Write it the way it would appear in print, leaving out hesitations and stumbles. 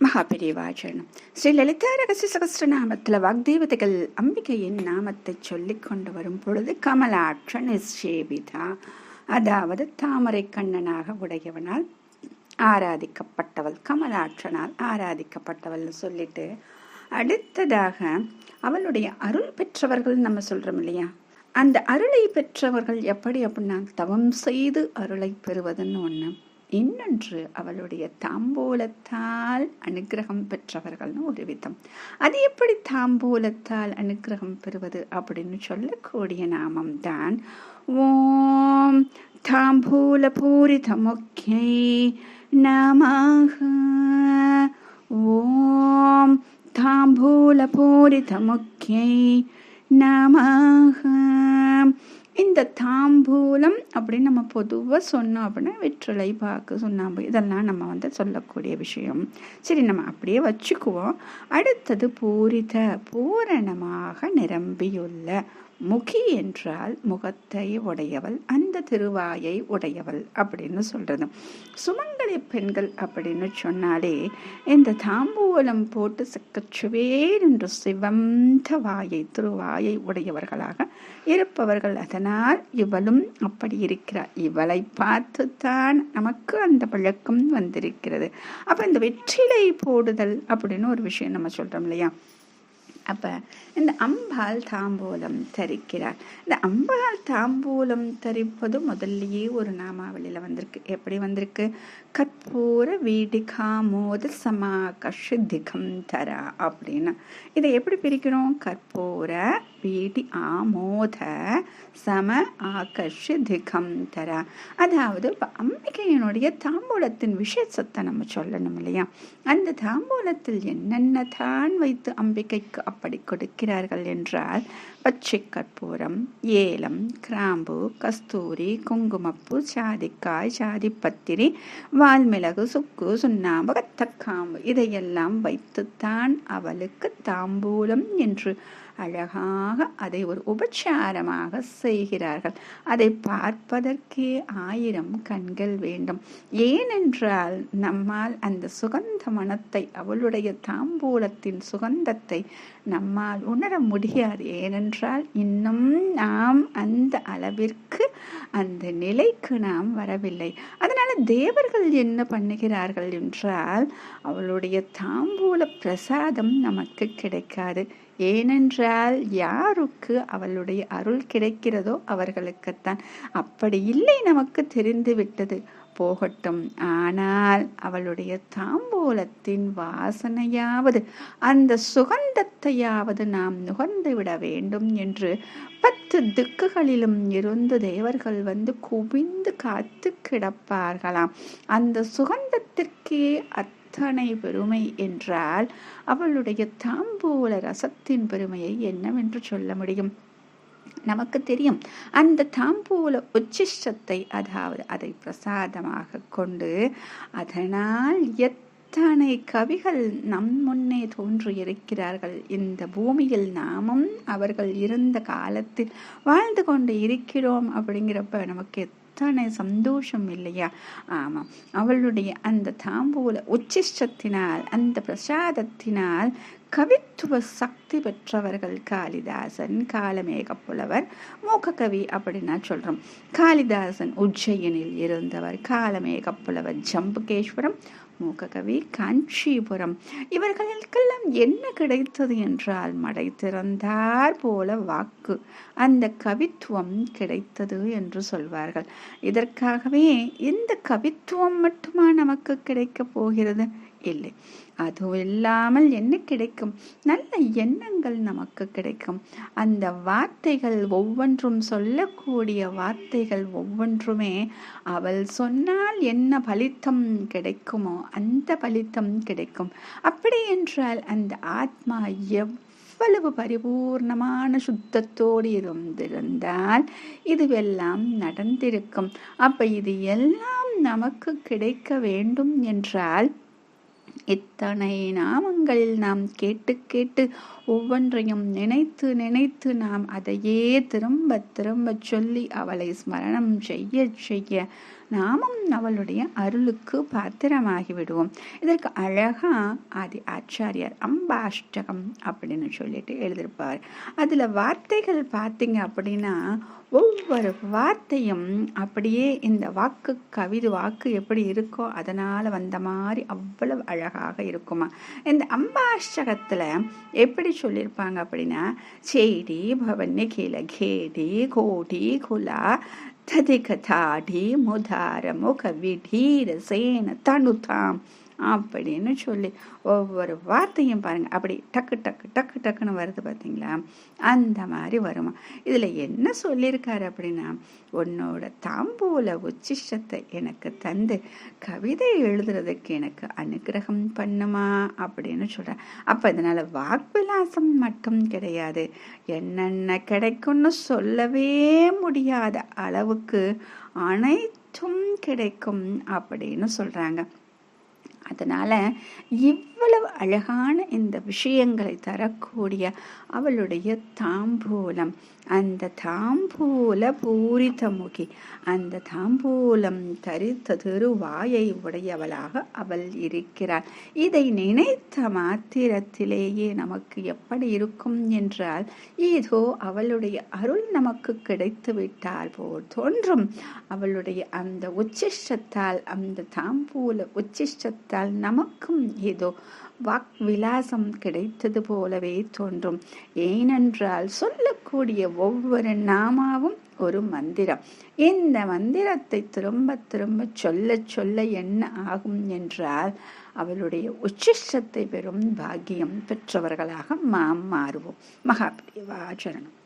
மகாபெரிவாச்சரணம். ஸ்ரீ லலிதா ரகசிய சகஸ்ரநாமத்தில் வாக்தேவதைகள் அம்பிகையின் நாமத்தை சொல்லிக் கொண்டு வரும் பொழுது கமலாட்ச நிஷேபிதா, அதாவது தாமரை கண்ணனாக உடையவனால் ஆராதிக்கப்பட்டவள், கமலாட்சனால் ஆராதிக்கப்பட்டவள் சொல்லிட்டு அடுத்ததாக அவளுடைய அருள் பெற்றவர்கள் நம்ம சொல்றோம் இல்லையா, அந்த அருளை பெற்றவர்கள் எப்படி அப்படின்னா தவம் செய்து அருளை பெறுவதுன்னு ஒன்று, இன்னொன்று அவளுடைய தாம்பூலத்தால் அனுகிரகம் பெற்றவர்கள்னு ஒரு விதம். அது எப்படி தாம்பூலத்தால் அனுகிரகம் பெறுவது அப்படின்னு சொல்லக்கூடிய நாமம் தான் ஓம் தாம்பூல பூரித முக்கியை நமஹ. ஓம் தாம்பூல பூரித முக்கியை நமஹ. இந்த தாம்பூலம் அப்படின்னு நம்ம பொதுவாக சொன்னோம் அப்படின்னா வெற்றிலை, பாக்கு, சுண்ணாம்பு இதெல்லாம் நம்ம சொல்லக்கூடிய விஷயம். சரி, நம்ம அப்படியே வச்சுக்குவோம். அடுத்தது பூரித, பூரணமாக நிரம்பியுள்ள. முகி என்றால் முகத்தை உடையவள், அந்த திருவாயை உடையவள் அப்படின்னு சொல்றது. சுமங்கலி பெண்கள் அப்படின்னு சொன்னாலே இந்த தாம்பூலம் போட்டு சக்கச்சுவேர் என்று சிவந்த வாயை, திருவாயை உடையவர்களாக இருப்பவர்கள். அதனால் இவளும் அப்படி இருக்கிறார். இவளை பார்த்துத்தான் நமக்கு அந்த பழக்கம் வந்திருக்கிறது. அப்ப இந்த வெற்றிலை போடுதல் அப்படின்னு ஒரு விஷயம் நம்ம சொல்றோம் இல்லையா. அப்ப இந்த அம்பாள் தாம்பூலம் தரிக்கிறார். இந்த அம்பாள் தாம்பூலம் தரிப்பது முதல்லயே ஒரு நாமாவளியில வந்திருக்கு. எப்படி வந்திருக்கு? கற்பூர வீடிகாமோத சமாகஷ திகம் தரா அப்படின்னு. இதை எப்படி பிரிக்கிறோம்? கற்பூர வீடி ஆமோத சம ஆகஷ திகம் தரா. அதாவது அம்பிகையினுடைய தாம்பூலத்தின் விசேஷத்தை நம்ம சொல்லணும் இல்லையா. அந்த தாம்பூலத்தில் என்னென்ன தான் வைத்து அம்பிகைக்கு அப்படி கொடுக்கிறார்கள் என்றால் பச்சை கற்பூரம், ஏலம், கிராம்பு, கஸ்தூரி, குங்குமப்பூ, சாதிக்காய், சாதிப்பத்திரி, வால்மிளகு, சுக்கு, சுண்ணாம்பு, கத்தக்காம்பு இதையெல்லாம் வைத்துத்தான் அவளுக்கு தாம்பூலம் என்று அழகாக அதை ஒரு உபச்சாரமாக செய்கிறார்கள். அதை பார்ப்பதற்கே 1000 கண்கள் வேண்டும். ஏனென்றால் நம்மால் அந்த சுகந்த மனத்தை, அவளுடைய தாம்பூலத்தின் சுகந்தத்தை நம்மால் உணர முடியாது. ஏனென்றால் இன்னும் நாம் அந்த அளவிற்கு, அந்த நிலைக்கு நாம் வரவில்லை. அதனால தேவர்கள் என்ன பண்ணுகிறார்கள் என்றால் அவளுடைய தாம்பூல பிரசாதம் நமக்கு கிடைக்காது. ஏனென்றால் யாருக்கு அவளுடைய அருள் கிடைக்கிறதோ அவர்களுக்குத்தான். அப்படி இல்லை, நமக்கு தெரிந்து விட்டது போகட்டும். ஆனால் அவளுடைய தாம்பூலத்தின் வாசனையாவது, அந்த சுகந்தத்தையாவது நாம் நுகர்ந்து விட வேண்டும் என்று 10 திக்குகளிலும் இருந்து தேவர்கள் குவிந்து காத்து கிடப்பார்களாம். அந்த சுகந்தத்திற்கே அத்தனை பெருமை என்றால் அவளுடைய தாம்பூல ரசத்தின் பெருமையை என்னவென்று சொல்ல முடியும்? நமக்கு தெரியும். அந்த தாம்பூல உச்சிஷ்டத்தை, அதாவது அதை பிரசாதமாக கொண்டு, அதனால் எத்தனை கவிகள் நம் முன்னே தோன்றியிருக்கிறார்கள். இந்த பூமியில் நாமும் அவர்கள் இருந்த காலத்தில் வாழ்ந்து கொண்டு இருக்கிறோம். அப்படிங்கிறப்ப நமக்கு எத்தனை சந்தோஷம் இல்லையா? ஆமாம், அவளுடைய அந்த தாம்பூல உச்சிஷ்டத்தினால், அந்த பிரசாதத்தினால் கவித்துவ சக்தி பெற்றவர்கள் காளிதாசன், காலமேக புலவர், மூககவி அப்படின்னா சொல்றோம். காளிதாசன் உஜ்ஜயினில் இருந்தவர், காலமேக புலவர் ஜம்புகேஸ்வரம், மூககவி காஞ்சிபுரம். இவர்களுக்கெல்லாம் என்ன கிடைத்தது என்றால் மடை திறந்தார் போல வாக்கு, அந்த கவித்துவம் கிடைத்தது என்று சொல்வார்கள். இதற்காகவே இந்த கவித்துவம் மட்டுமா நமக்கு கிடைக்க போகிறது? இல்லை. அதுவும் இல்லாமல் என்ன கிடைக்கும்? நல்ல எண்ணங்கள் நமக்கு கிடைக்கும். அந்த வார்த்தைகள் ஒவ்வொன்றும், சொல்லக்கூடிய வார்த்தைகள் ஒவ்வொன்றுமே அவள் சொன்னால் என்ன பலித்தம் கிடைக்குமோ அந்த பலித்தம் கிடைக்கும். அப்படி என்றால் அந்த ஆத்மா எவ்வளவு பரிபூர்ணமான சுத்தத்தோடு இருந்திருந்தால் இதுவெல்லாம் நடந்திருக்கும். அப்ப இது எல்லாம் நமக்கு கிடைக்க வேண்டும் என்றால் இத்தனை நாமங்களில் நாம் கேட்டு கேட்டு ஒவ்வொன்றையும் நினைத்து நினைத்து நாம் அதையே திரும்ப திரும்ப சொல்லி அவளை ஸ்மரணம் செய்ய செய்ய நாமும் அவளுடைய அருளுக்கு பாத்திரமாகி விடுவோம். இதற்கு அழகா ஆதி ஆச்சாரியார் அம்பாஷ்டகம் அப்படின்னு சொல்லிட்டு எழுதியிருப்பார். அதுல வார்த்தைகள் பார்த்தீங்க அப்படின்னா ஒவ்வொரு வார்த்தையும் அப்படியே இந்த வாக்கு கவிதை வாக்கு எப்படி இருக்கோ அதனால வந்த மாதிரி அவ்வளவு அழகாக இருக்குமா. இந்த அம்பாஷ்டகத்துல எப்படி சொல்லியிருப்பாங்க அப்படின்னா, சேடி பவன்ய கீழ கேடி கோடி குலா ததிகதாடி முதார முக விடீர சேன தனுதாம் அப்படின்னு சொல்லி ஒவ்வொரு வார்த்தையும் பாருங்க அப்படி டக்கு டக்கு டக்கு டக்குன்னு வருது பார்த்தீங்களா, அந்த மாதிரி வருமா. இதுல என்ன சொல்லியிருக்காரு அப்படின்னா, உன்னோட தாம்பூல உச்சிஷ்டத்தை எனக்கு தந்து கவிதை எழுதுறதுக்கு எனக்கு அனுகிரகம் பண்ணுமா அப்படின்னு சொல்றேன். அப்ப இதனால வாக்விலாசம் மட்டும் கிடையாது, என்னென்ன கிடைக்கும்னு சொல்லவே முடியாத அளவுக்கு அனைத்தும் கிடைக்கும் அப்படின்னு சொல்றாங்க. அதனால இவ்வளவு அழகான இந்த விஷயங்களை தரக்கூடிய அவளுடைய தாம்பூலம், அந்த தாம்பூல பூரிதமுகி, அந்த தாம்பூலம் தரித்த திருவாயை உடையவளாக அவள் இருக்கிறாள். இதை நினைத்த மாத்திரத்திலேயே நமக்கு எப்படி இருக்கும் என்றால், ஏதோ அவளுடைய அருள் நமக்கு கிடைத்து விட்டால் போல் தோன்றும். அவளுடைய அந்த உச்சிஷ்டத்தால், அந்த தாம்பூல உச்சிஷ்டத்தால் நமக்கும் ஏதோ வாக் விலாசம் கிடைத்தது போலவே தோன்றும். ஏனென்றால் சொல்லக்கூடிய ஒவ்வொரு நாமாவும் ஒரு மந்திரம். இந்த மந்திரத்தை திரும்ப திரும்ப சொல்ல சொல்ல என்ன ஆகும் என்றால், அவளுடைய உச்சிஷ்டத்தை பெறும் பாக்கியம் பெற்றவர்களாக மாறுவோம். மகாபிரிவா சரணம்.